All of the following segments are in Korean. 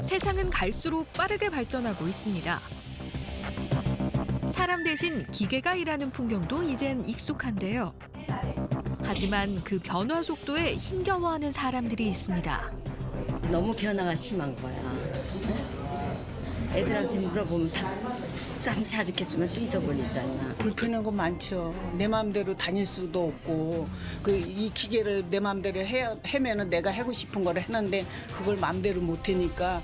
세상은 갈수록 빠르게 발전하고 있습니다. 사람 대신 기계가 일하는 풍경도 이젠 익숙한데요. 하지만 그 변화 속도에 힘겨워하는 사람들이 있습니다. 너무 변화가 심한 거야. 애들한테 물어보면 다 잠시 가르쳐주면 또 잊어버리잖아. 불편한 거 많죠. 내 마음대로 다닐 수도 없고 이 기계를 내 마음대로 해면은 내가 하고 싶은 걸 했는데 그걸 마음대로 못 하니까.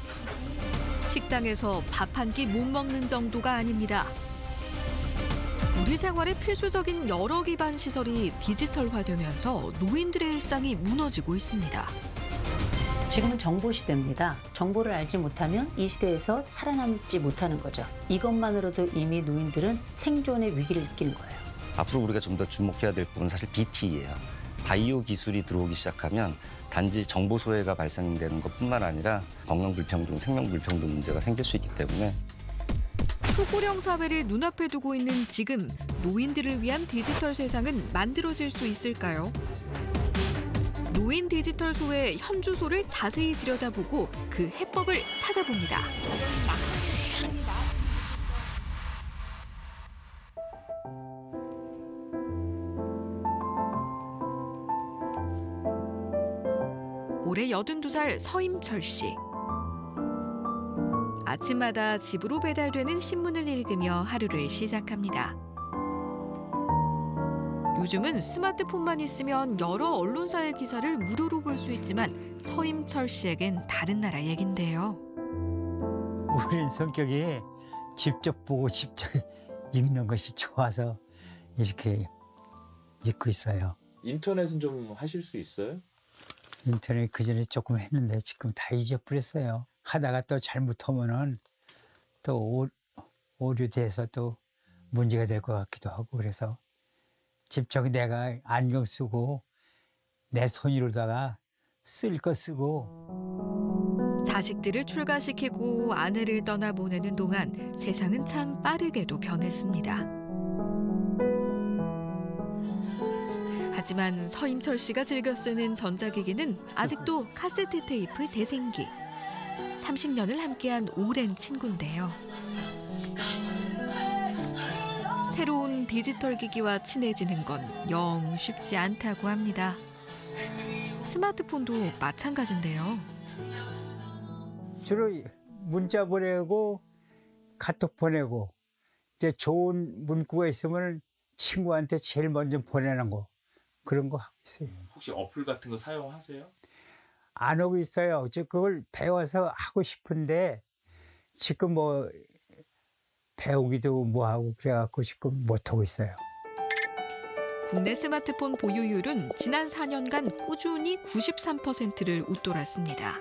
식당에서 밥 한 끼 못 먹는 정도가 아닙니다. 우리 생활의 필수적인 여러 기반 시설이 디지털화되면서 노인들의 일상이 무너지고 있습니다. 지금은 정보 시대입니다. 정보를 알지 못하면 이 시대에서 살아남지 못하는 거죠. 이것만으로도 이미 노인들은 생존의 위기를 느끼는 거예요. 앞으로 우리가 좀 더 주목해야 될 부분은 사실 BT예요. 바이오 기술이 들어오기 시작하면 단지 정보 소외가 발생되는 것뿐만 아니라 건강 불평등, 생명 불평등 문제가 생길 수 있기 때문에 초고령 사회를 눈앞에 두고 있는 지금 노인들을 위한 디지털 세상은 만들어질 수 있을까요? 노인 디지털 소의 현 주소를 자세히 들여다보고 그 해법을 찾아봅니다. 올해 82살 서임철 씨. 아침마다 집으로 배달되는 신문을 읽으며 하루를 시작합니다. 요즘은 스마트폰만 있으면 여러 언론사의 기사를 무료로 볼 수 있지만 서임철 씨에겐 다른 나라 얘긴데요. 우리는 성격이 직접 보고 직접 읽는 것이 좋아서 이렇게 읽고 있어요. 인터넷은 좀 하실 수 있어요? 인터넷 그전에 조금 했는데 지금 다 잊어버렸어요. 하다가 또 잘못하면은 또 오류돼서 또 문제가 될 것 같기도 하고 그래서 직접 내가 안경 쓰고 내 손으로다가 쓸 거 쓰고. 자식들을 출가시키고 아내를 떠나보내는 동안 세상은 참 빠르게도 변했습니다. 하지만 서임철 씨가 즐겨 쓰는 전자기기는 아직도 카세트 테이프 재생기. 30년을 함께한 오랜 친구인데요. 새로운 디지털 기기와 친해지는 건 영 쉽지 않다고 합니다. 스마트폰도 마찬가지인데요. 주로 문자 보내고 카톡 보내고 이제 좋은 문구가 있으면 친구한테 제일 먼저 보내는 거 그런 거 하고 있어요. 혹시 어플 같은 거 사용하세요? 안 하고 있어요. 그걸 배워서 하고 싶은데 지금 뭐 배우기도 뭐하고 그래갖고 지금 못하고 있어요. 국내 스마트폰 보유율은 지난 4년간 꾸준히 93%를 웃돌았습니다.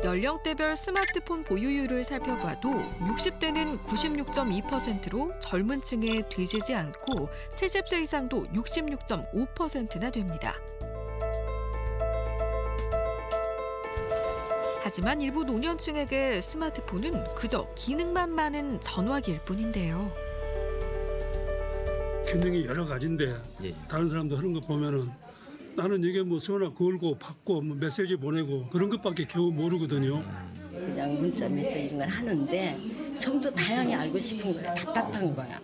연령대별 스마트폰 보유율을 살펴봐도 60대는 96.2%로 젊은 층에 뒤지지 않고 70세 이상도 66.5%나 됩니다. 하지만 일부 노년층에게 스마트폰은 그저 기능만 많은 전화기일 뿐인데요. 기능이 여러 가지인데 다른 사람도 하는 거 보면은 나는 이게 뭐 전화 걸고 받고 뭐 메시지 보내고 그런 것밖에 겨우 모르거든요. 그냥 문자 메시지 이런 걸 하는데 좀 더 다양히 알고 싶은 거야. 답답한 거야.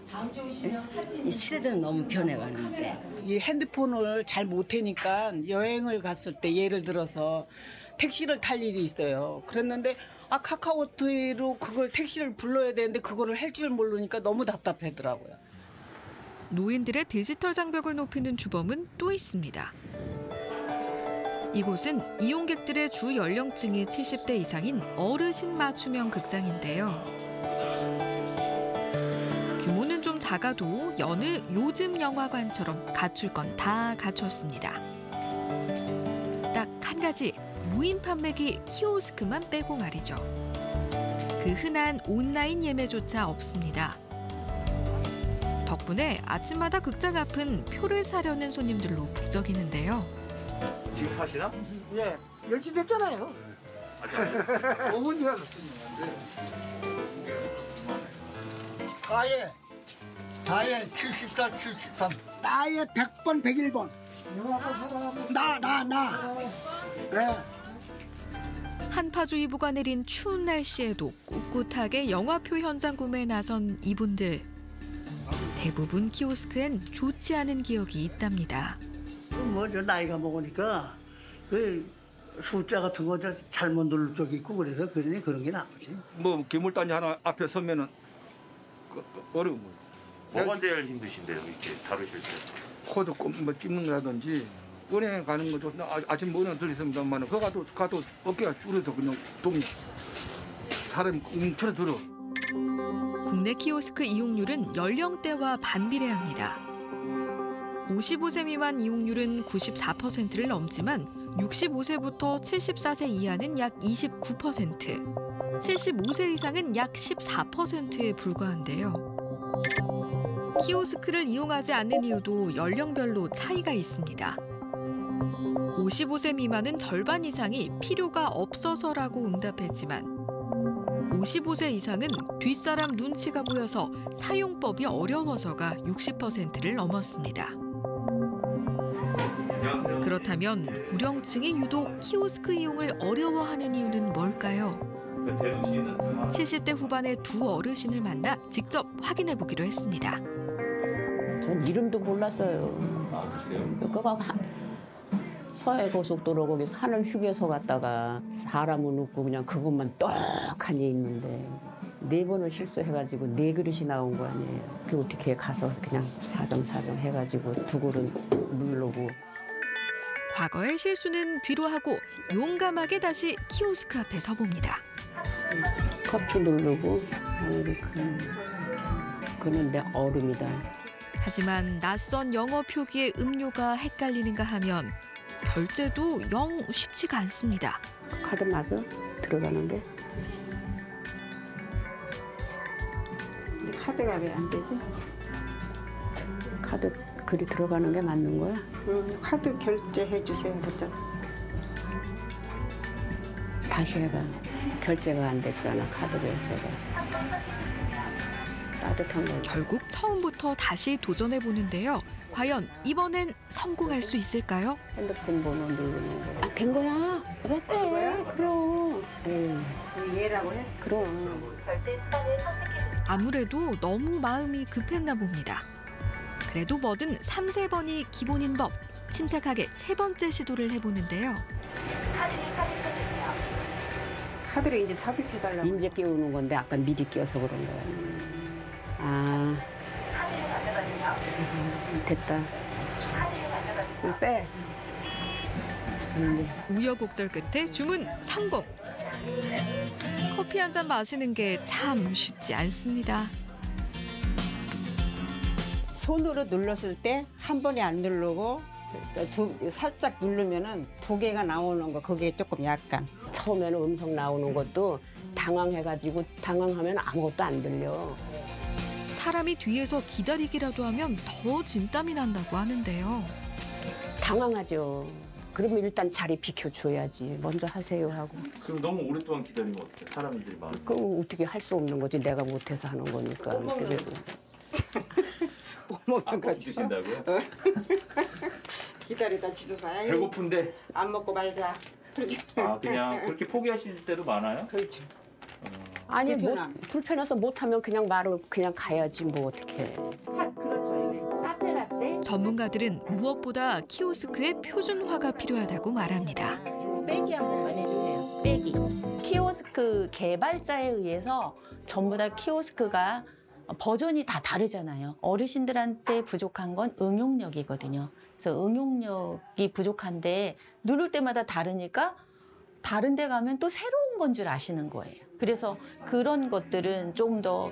이 시대는 너무 변해가는데. 이 핸드폰을 잘 못하니까 여행을 갔을 때 예를 들어서 택시를 탈 일이 있어요. 그랬는데 카카오톡으로 그걸 택시를 불러야 되는데 그거를 할 줄 모르니까 너무 답답하더라고요. 노인들의 디지털 장벽을 높이는 주범은 또 있습니다. 이곳은 이용객들의 주 연령층이 70대 이상인 어르신 맞춤형 극장인데요. 규모는 좀 작아도 여느 요즘 영화관처럼 갖출 건 다 갖췄습니다. 딱 한 가지, 무인 판매기 키오스크만 빼고 말이죠. 그 흔한 온라인 예매조차 없습니다. 덕분에 아침마다 극장 앞은 표를 사려는 손님들로 북적이는데요. 지금 하시나? 예, 10시 됐잖아요. 5분 지났어요. 다예 74, 73. 나의 100번, 101번. 나. 네. 한파주의보가 내린 추운 날씨에도 꿋꿋하게 영화표 현장 구매에 나선 이분들. 대부분 키오스크엔 좋지 않은 기억이 있답니다. 뭐저 나이가 먹으니까 그 숫자 같은 거 잘못 누를 적이 있고 그래서 그런 게 나쁘지. 뭐 기물단지 하나 앞에 서면은 어려운 거예요. 뭐가 제일 힘드신데요, 이렇게 다루실 때? 코드 뭐 찝는 거라든지 은행 가는 것도 아침 은행 들리습니다만 그거 가도 어깨가 줄어서 그냥 사람이 움츠러들어. 국내 키오스크 이용률은 연령대와 반비례합니다. 55세 미만 이용률은 94%를 넘지만 65세부터 74세 이하는 약 29%, 75세 이상은 약 14%에 불과한데요. 키오스크를 이용하지 않는 이유도 연령별로 차이가 있습니다. 55세 미만은 절반 이상이 필요가 없어서라고 응답했지만 55세 이상은 뒷사람 눈치가 보여서 사용법이 어려워서가 60%를 넘었습니다. 그렇다면 고령층이 유독 키오스크 이용을 어려워하는 이유는 뭘까요? 70대 후반의 두 어르신을 만나 직접 확인해 보기로 했습니다. 전 이름도 몰랐어요. 아, 글쎄요? 그거 서해고속도로 거기 산을 휴게소 갔다가 사람은 없고 그냥 그것만 떡하니 있는데 4번을 실수해가지고 4그릇이 나온 거 아니에요. 그 어떻게 가서 그냥 사정사정 해가지고 2그릇 누르고. 과거의 실수는 뒤로 하고 용감하게 다시 키오스크 앞에 서봅니다. 커피 누르고 아메리카노. 그는 내 얼음이다. 하지만 낯선 영어 표기의 음료가 헷갈리는가 하면 결제도 영 쉽지가 않습니다. 카드 맞아? 들어가는 게? 카드가 왜 안 되지? 카드 글이 들어가는 게 맞는 거야? 카드 결제해 주세요. 그죠? 다시 해봐. 결제가 안 됐잖아. 카드 결제가. 따뜻한 거. 결국 처음부터 다시 도전해 보는데요. 과연 이번엔 성공할 수 있을까요? 핸드폰 번호 누르는 거. 아, 된 거야? 왜 빼? 그럼. 얘라고 해? 그럼. 아무래도 너무 마음이 급했나 봅니다. 그래도 뭐든 3-4번이 기본인 법. 침착하게 3번째 시도를 해보는데요. 카드를 이제 삽입해달라고. 이제 끼우는 건데 아까 미리 끼워서 그런 거야. 아. 됐다. 빼. 우여곡절 끝에 주문 성공. 커피 한 잔 마시는 게 참 쉽지 않습니다. 손으로 눌렀을 때 한 번에 안 누르고 살짝 누르면은 2개가 나오는 거. 그게 조금 약간. 처음에는 음성 나오는 것도 당황해가지고 당황하면 아무것도 안 들려. 사람이 뒤에서 기다리기라도 하면 더 진땀이 난다고 하는데요. 당황하죠. 그러면 일단 자리 비켜줘야지. 먼저 하세요 하고. 그럼 너무 오랫동안 기다리면 어떡해? 사람들이 많아. 그럼 어떻게 할 수 없는 거지. 내가 못해서 하는 거니까. 못 먹는 거지. 드신다고요? 기다리다 지도사야. 배고픈데 안 먹고 말자. 그러지. 아, 그냥 그렇게 포기하실 때도 많아요? 그렇죠. 아니 불편해서 못하면 그냥 말을 그냥 가야지 뭐 어떻게. 그렇죠. 카페라떼. 전문가들은 무엇보다 키오스크의 표준화가 필요하다고 말합니다. 빼기 한 번만 해주세요. 빼기. 키오스크 개발자에 의해서 전부 다 키오스크가 버전이 다 다르잖아요. 어르신들한테 부족한 건 응용력이거든요. 그래서 응용력이 부족한데 누를 때마다 다르니까 다른 데 가면 또 새로운 건 줄 아시는 거예요. 그래서 그런 것들은 좀 더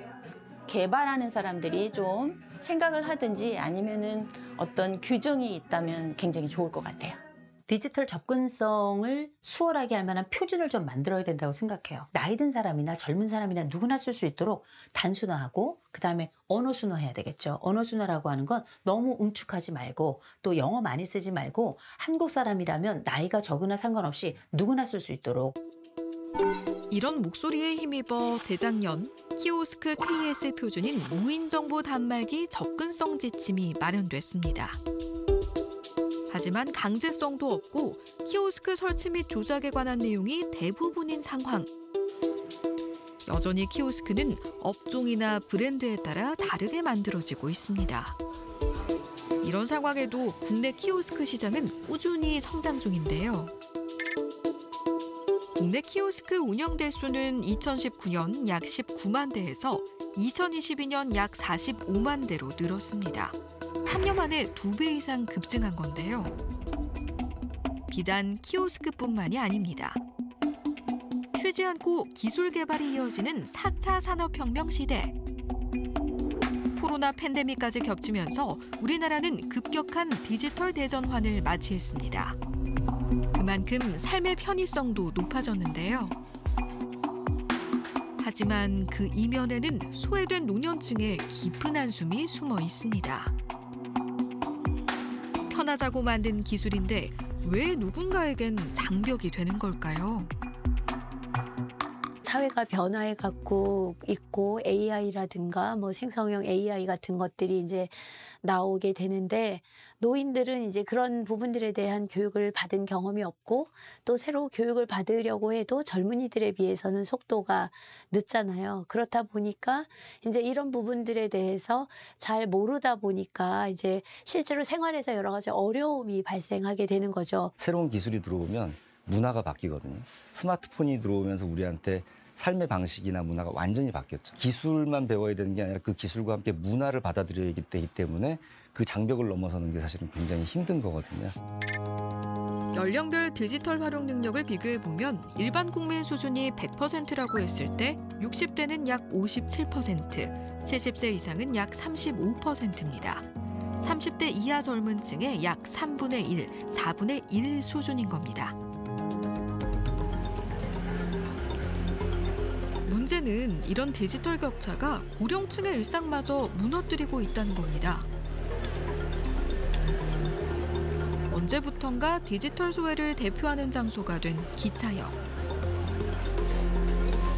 개발하는 사람들이 좀 생각을 하든지 아니면은 어떤 규정이 있다면 굉장히 좋을 것 같아요. 디지털 접근성을 수월하게 할 만한 표준을 좀 만들어야 된다고 생각해요. 나이 든 사람이나 젊은 사람이나 누구나 쓸 수 있도록 단순화하고 그다음에 언어 순화해야 되겠죠. 언어 순화라고 하는 건 너무 응축하지 말고 또 영어 많이 쓰지 말고 한국 사람이라면 나이가 적으나 상관없이 누구나 쓸 수 있도록. 이런 목소리에 힘입어 재작년 키오스크 KS 표준인 무인정보 단말기 접근성 지침이 마련됐습니다. 하지만 강제성도 없고 키오스크 설치 및 조작에 관한 내용이 대부분인 상황. 여전히 키오스크는 업종이나 브랜드에 따라 다르게 만들어지고 있습니다. 이런 상황에도 국내 키오스크 시장은 꾸준히 성장 중인데요. 국내 키오스크 운영 대수는 2019년 약 19만 대에서 2022년 약 45만 대로 늘었습니다. 3년 만에 2배 이상 급증한 건데요. 비단 키오스크뿐만이 아닙니다. 쉬지 않고 기술 개발이 이어지는 4차 산업혁명 시대. 코로나 팬데믹까지 겹치면서 우리나라는 급격한 디지털 대전환을 맞이했습니다. 그만큼 삶의 편의성도 높아졌는데요. 하지만 그 이면에는 소외된 노년층의 깊은 한숨이 숨어 있습니다. 편하자고 만든 기술인데 왜 누군가에겐 장벽이 되는 걸까요? 사회가 변화해 갖고 있고 AI라든가 뭐 생성형 AI 같은 것들이 이제 나오게 되는데 노인들은 이제 그런 부분들에 대한 교육을 받은 경험이 없고 또 새로 교육을 받으려고 해도 젊은이들에 비해서는 속도가 늦잖아요. 그렇다 보니까 이제 이런 부분들에 대해서 잘 모르다 보니까 이제 실제로 생활에서 여러 가지 어려움이 발생하게 되는 거죠. 새로운 기술이 들어오면 문화가 바뀌거든요. 스마트폰이 들어오면서 우리한테 삶의 방식이나 문화가 완전히 바뀌었죠. 기술만 배워야 되는 게 아니라 그 기술과 함께 문화를 받아들여야 되기 때문에 그 장벽을 넘어서는 게 사실은 굉장히 힘든 거거든요. 연령별 디지털 활용 능력을 비교해보면 일반 국민 수준이 100%라고 했을 때 60대는 약 57%, 70세 이상은 약 35%입니다. 30대 이하 젊은 층의 약 3분의 1, 4분의 1 수준인 겁니다. 문제는 이런 디지털 격차가 고령층의 일상마저 무너뜨리고 있다는 겁니다. 언제부턴가 디지털 소외를 대표하는 장소가 된 기차역.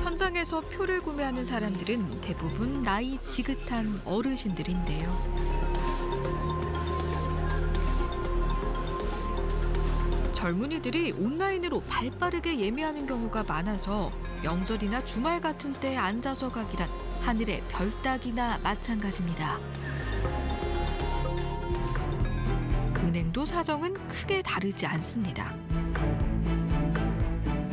현장에서 표를 구매하는 사람들은 대부분 나이 지긋한 어르신들인데요. 젊은이들이 온라인으로 발빠르게 예매하는 경우가 많아서 명절이나 주말 같은 때 앉아서 가기란 하늘의 별 따기나 마찬가지입니다. 은행도 사정은 크게 다르지 않습니다.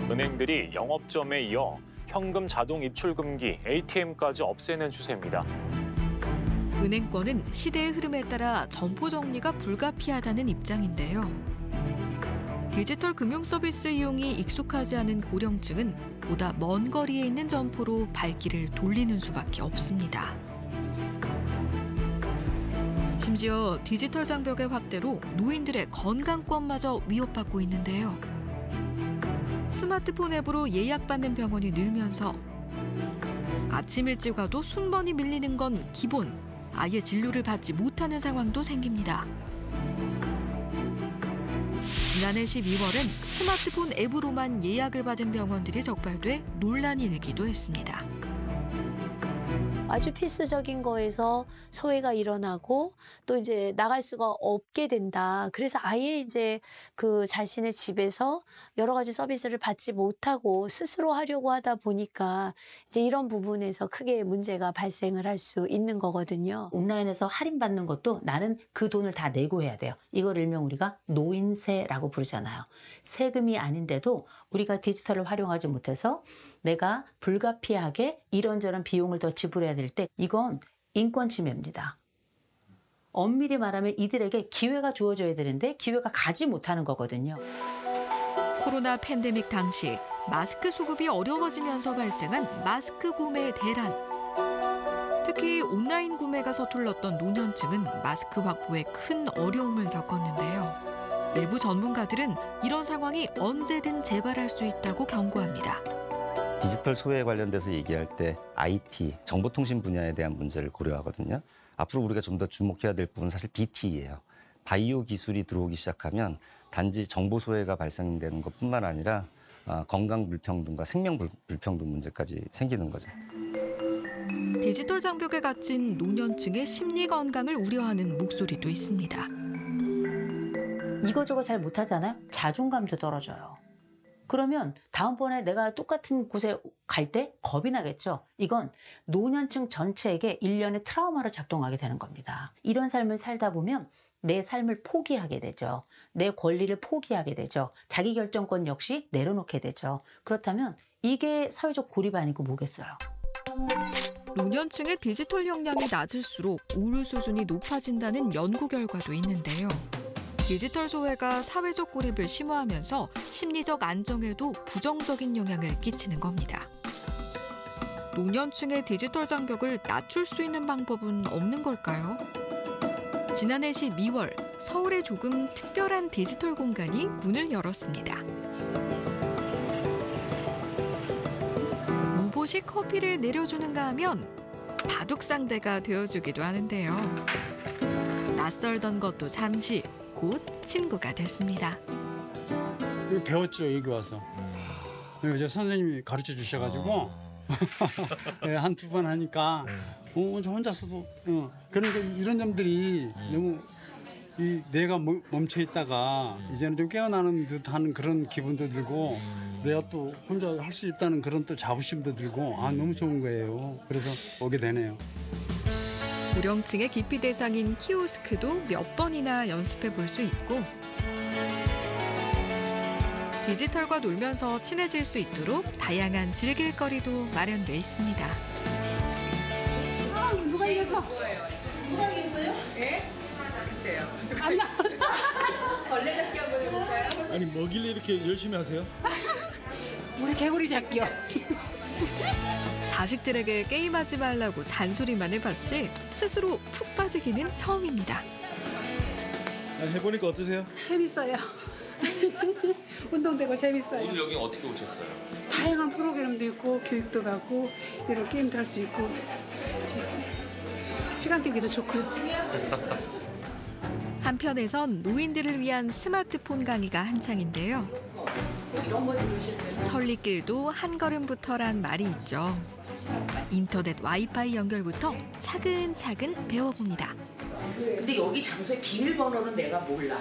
은행들이 영업점에 이어 현금 자동 입출 금기, ATM까지 없애는 추세입니다. 은행권은 시대의 흐름에 따라 점포 정리가 불가피하다는 입장인데요. 디지털 금융 서비스 이용이 익숙하지 않은 고령층은 보다 먼 거리에 있는 점포로 발길을 돌리는 수밖에 없습니다. 심지어 디지털 장벽의 확대로 노인들의 건강권마저 위협받고 있는데요. 스마트폰 앱으로 예약받는 병원이 늘면서 아침 일찍 와도 순번이 밀리는 건 기본, 아예 진료를 받지 못하는 상황도 생깁니다. 지난해 12월엔 스마트폰 앱으로만 예약을 받은 병원들이 적발돼 논란이 일기도 했습니다. 아주 필수적인 거에서 소외가 일어나고 또 이제 나갈 수가 없게 된다. 그래서 아예 이제 그 자신의 집에서 여러 가지 서비스를 받지 못하고 스스로 하려고 하다 보니까 이제 이런 부분에서 크게 문제가 발생을 할 수 있는 거거든요. 온라인에서 할인받는 것도 나는 그 돈을 다 내고 해야 돼요. 이걸 일명 우리가 노인세라고 부르잖아요. 세금이 아닌데도 우리가 디지털을 활용하지 못해서 내가 불가피하게 이런저런 비용을 더 지불해야 될 때 이건 인권 침해입니다. 엄밀히 말하면 이들에게 기회가 주어져야 되는데 기회가 가지 못하는 거거든요. 코로나 팬데믹 당시 마스크 수급이 어려워지면서 발생한 마스크 구매 대란. 특히 온라인 구매가 서툴렀던 노년층은 마스크 확보에 큰 어려움을 겪었는데요. 일부 전문가들은 이런 상황이 언제든 재발할 수 있다고 경고합니다. 디지털 소외에 관련돼서 얘기할 때 IT, 정보통신 분야에 대한 문제를 고려하거든요. 앞으로 우리가 좀 더 주목해야 될 부분은 사실 BT예요. 바이오 기술이 들어오기 시작하면 단지 정보 소외가 발생되는 것뿐만 아니라 건강 불평등과 생명 불평등 문제까지 생기는 거죠. 디지털 장벽에 갇힌 노년층의 심리 건강을 우려하는 목소리도 있습니다. 이거저거 잘 못하잖아요. 자존감도 떨어져요. 그러면 다음번에 내가 똑같은 곳에 갈 때 겁이 나겠죠. 이건 노년층 전체에게 일련의 트라우마로 작동하게 되는 겁니다. 이런 삶을 살다 보면 내 삶을 포기하게 되죠. 내 권리를 포기하게 되죠. 자기 결정권 역시 내려놓게 되죠. 그렇다면 이게 사회적 고립 아니고 뭐겠어요. 노년층의 디지털 역량이 낮을수록 우울 수준이 높아진다는 연구 결과도 있는데요. 디지털 소외가 사회적 고립을 심화하면서 심리적 안정에도 부정적인 영향을 끼치는 겁니다. 노년층의 디지털 장벽을 낮출 수 있는 방법은 없는 걸까요? 지난해 12월 서울에 조금 특별한 디지털 공간이 문을 열었습니다. 로봇이 커피를 내려주는가 하면 바둑 상대가 되어주기도 하는데요. 낯설던 것도 잠시 곧 친구가 됐습니다. 배웠죠, 여기 와서. 이제 선생님이 가르쳐 주셔가지고 네, 한두 번 하니까 저 혼자서도 그러니까 이런 점들이 너무 내가 멈춰 있다가 이제는 좀 깨어나는 듯한 그런 기분도 들고 내가 또 혼자 할 수 있다는 그런 또 자부심도 들고 너무 좋은 거예요. 그래서 오게 되네요. 고령층의 기피 대상인 키오스크도 몇 번이나 연습해 볼 수 있고 디지털과 놀면서 친해질 수 있도록 다양한 즐길거리도 마련돼 있습니다. 누가 이겼어? 누가 이겼어요? 예? 글쎄요. 안 나왔어. 벌레 잡기 한번 해볼까요? 아니 뭐길래 이렇게 열심히 하세요? 우리 개구리 잡기요. 자식들에게 게임하지 말라고 잔소리만 해봤지 스스로 푹 빠지기는 처음입니다. 해보니까 어떠세요? 재밌어요. 운동되고 재밌어요. 오늘 여기 어떻게 오셨어요? 다양한 프로그램도 있고 교육도 받고 이런 게임도 할 수 있고 시간 때우기도 좋고요. 한편에선 노인들을 위한 스마트폰 강의가 한창인데요. 천리길도 한 걸음부터란 말이 있죠. 인터넷 와이파이 연결부터 차근차근 배워봅니다. 근데 여기 장소의 비밀번호는 내가 몰라.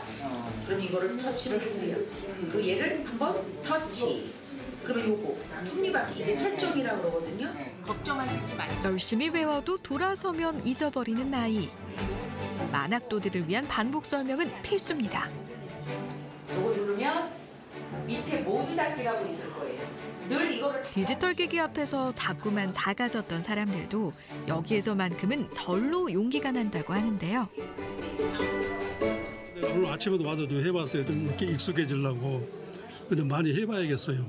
그럼 이거를 터치를 하세요. 그리고 얘를 한번 터치. 그러면 요거 톱니바퀴 이게 설정이라고 그러거든요. 걱정하시지 마시고. 열심히 배워도 돌아서면 잊어버리는 나이. 만학도들을 위한 반복 설명은 필수입니다. 요거 누르면 밑에 모기 닫기라고 있을 거예요. 늘 이거를 디지털 기기 앞에서 자꾸만 작아졌던 사람들도 여기에서만큼은 절로 용기가 난다고 하는데요. 오늘 아침에도 와서 좀 해봤어요. 좀 이렇게 익숙해지려고. 근데 많이 해봐야겠어요.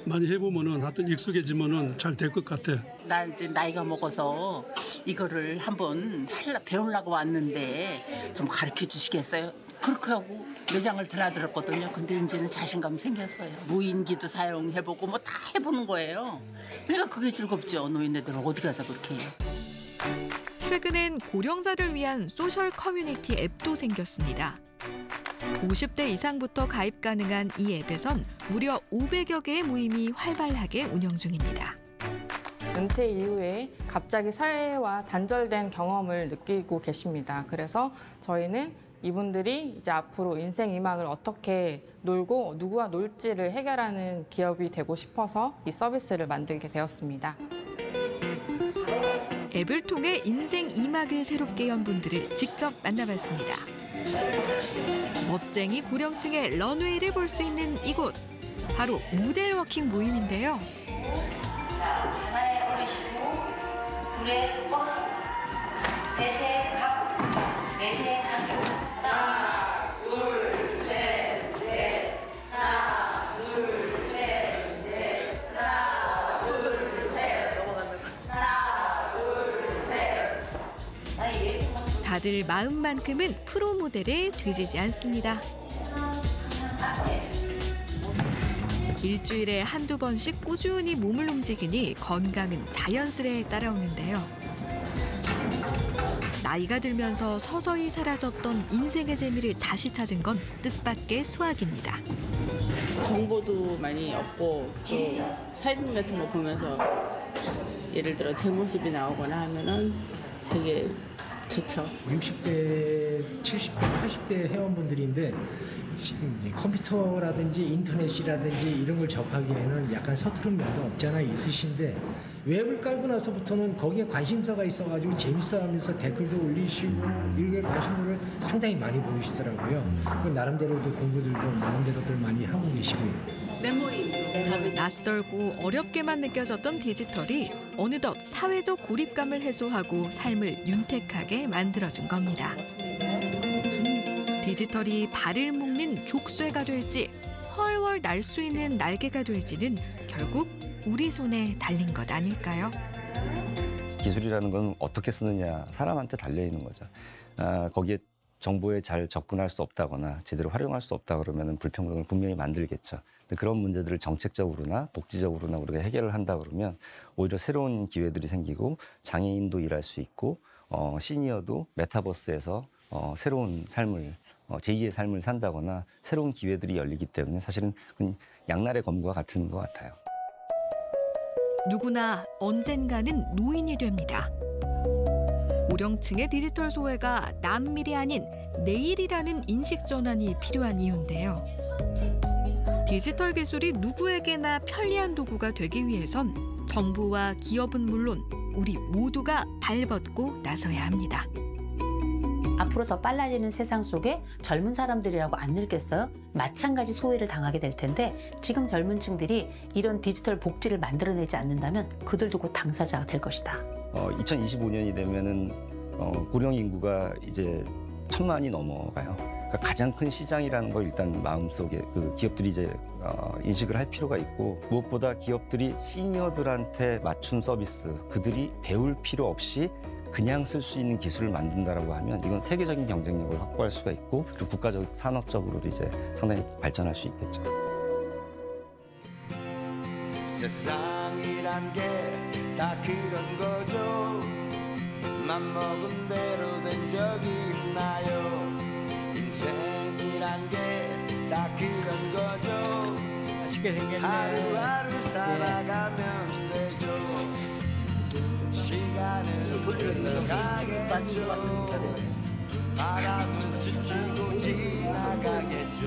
많이 해보면은 하여튼 익숙해지면은 잘 될 것 같아. 나 이제 나이가 먹어서 이거를 한번 배우려고 왔는데 좀 가르쳐 주시겠어요? 그렇게 하고 매장을 드나들었거든요. 근데 이제는 자신감 생겼어요. 무인기도 사용해보고 뭐 다 해보는 거예요. 그러니까 그게 즐겁죠. 노인네들은 어디 가서 그렇게 해요. 최근엔 고령자를 위한 소셜 커뮤니티 앱도 생겼습니다. 50대 이상부터 가입 가능한 이 앱에선 무려 500여 개의 모임이 활발하게 운영 중입니다. 은퇴 이후에 갑자기 사회와 단절된 경험을 느끼고 계십니다. 그래서 저희는 이분들이 이제 앞으로 인생 이막을 어떻게 놀고 누구와 놀지를 해결하는 기업이 되고 싶어서 이 서비스를 만들게 되었습니다. 앱을 통해 인생 이막을 새롭게 연 분들을 직접 만나봤습니다. 멋쟁이 고령층의 런웨이를 볼 수 있는 이곳, 바로 모델 워킹 모임인데요. 하나에 올리시고 둘에 뻗, 셋에 각, 넷에 각. 하나, 둘, 셋, 넷. 하나, 둘, 셋, 넷. 하나, 둘, 셋. 하나, 둘, 셋. 다들 마음만큼은 프로 모델에 뒤지지 않습니다. 일주일에 한두 번씩 꾸준히 몸을 움직이니 건강은 자연스레 따라오는데요. 나이가 들면서 서서히 사라졌던 인생의 재미를 다시 찾은 건 뜻밖의 수확입니다. 정보도 많이 얻고 또 사진 같은 거 보면서 예를 들어 제 모습이 나오거나 하면은 되게 좋죠. 60대, 70대, 80대 회원분들인데 이제 컴퓨터라든지 인터넷이라든지 이런 걸 접하기에는 약간 서투른 면도 없잖아 있으신데 웹을 깔고 나서부터는 거기에 관심사가 있어가지고 재밌어하면서 댓글도 올리시고 이게 관심도를 상당히 많이 보이시더라고요. 나름대로도 공부들도 나름대로들 많이 하고 계시고요. 낯설고 어렵게만 느껴졌던 디지털이 어느덧 사회적 고립감을 해소하고 삶을 윤택하게 만들어준 겁니다. 디지털이 발을 묶는 족쇄가 될지 훨훨 날 수 있는 날개가 될지는 결국 우리 손에 달린 것 아닐까요? 기술이라는 건 어떻게 쓰느냐 사람한테 달려있는 거죠. 거기에 정보에 잘 접근할 수 없다거나 제대로 활용할 수 없다 그러면 불평등을 분명히 만들겠죠. 그런 문제들을 정책적으로나 복지적으로나 우리가 해결을 한다 그러면 오히려 새로운 기회들이 생기고 장애인도 일할 수 있고 시니어도 메타버스에서 새로운 삶을 제2의 삶을 산다거나 새로운 기회들이 열리기 때문에 사실은 양날의 검과 같은 것 같아요. 누구나 언젠가는 노인이 됩니다. 고령층의 디지털 소외가 남일이 아닌 내일이라는 인식 전환이 필요한 이유인데요. 디지털 기술이 누구에게나 편리한 도구가 되기 위해선 정부와 기업은 물론 우리 모두가 발벗고 나서야 합니다. 앞으로 더 빨라지는 세상 속에 젊은 사람들이라고 안 늙겠어요? 마찬가지 소외를 당하게 될 텐데 지금 젊은 층들이 이런 디지털 복지를 만들어내지 않는다면 그들도 곧 당사자가 될 것이다. 2025년이 되면은 고령 인구가 이제 1,000만이 넘어가요. 그러니까 가장 큰 시장이라는 걸 일단 마음속에 기업들이 이제 인식을 할 필요가 있고 무엇보다 기업들이 시니어들한테 맞춘 서비스 그들이 배울 필요 없이 그냥 쓸 수 있는 기술을 만든다라고 하면 이건 세계적인 경쟁력을 확보할 수가 있고 그리고 국가적 산업적으로도 이제 상당히 발전할 수 있겠죠. 세상이란 게 다 그런 거죠. 맘먹은 대로 된 적이 있나요? 인생이란 게 다 그런 거죠. 맛있게 생겼네. 하루하루 살아가면 되죠. 시간은 흘러가겠죠. 바람은 스치고 지나가겠죠.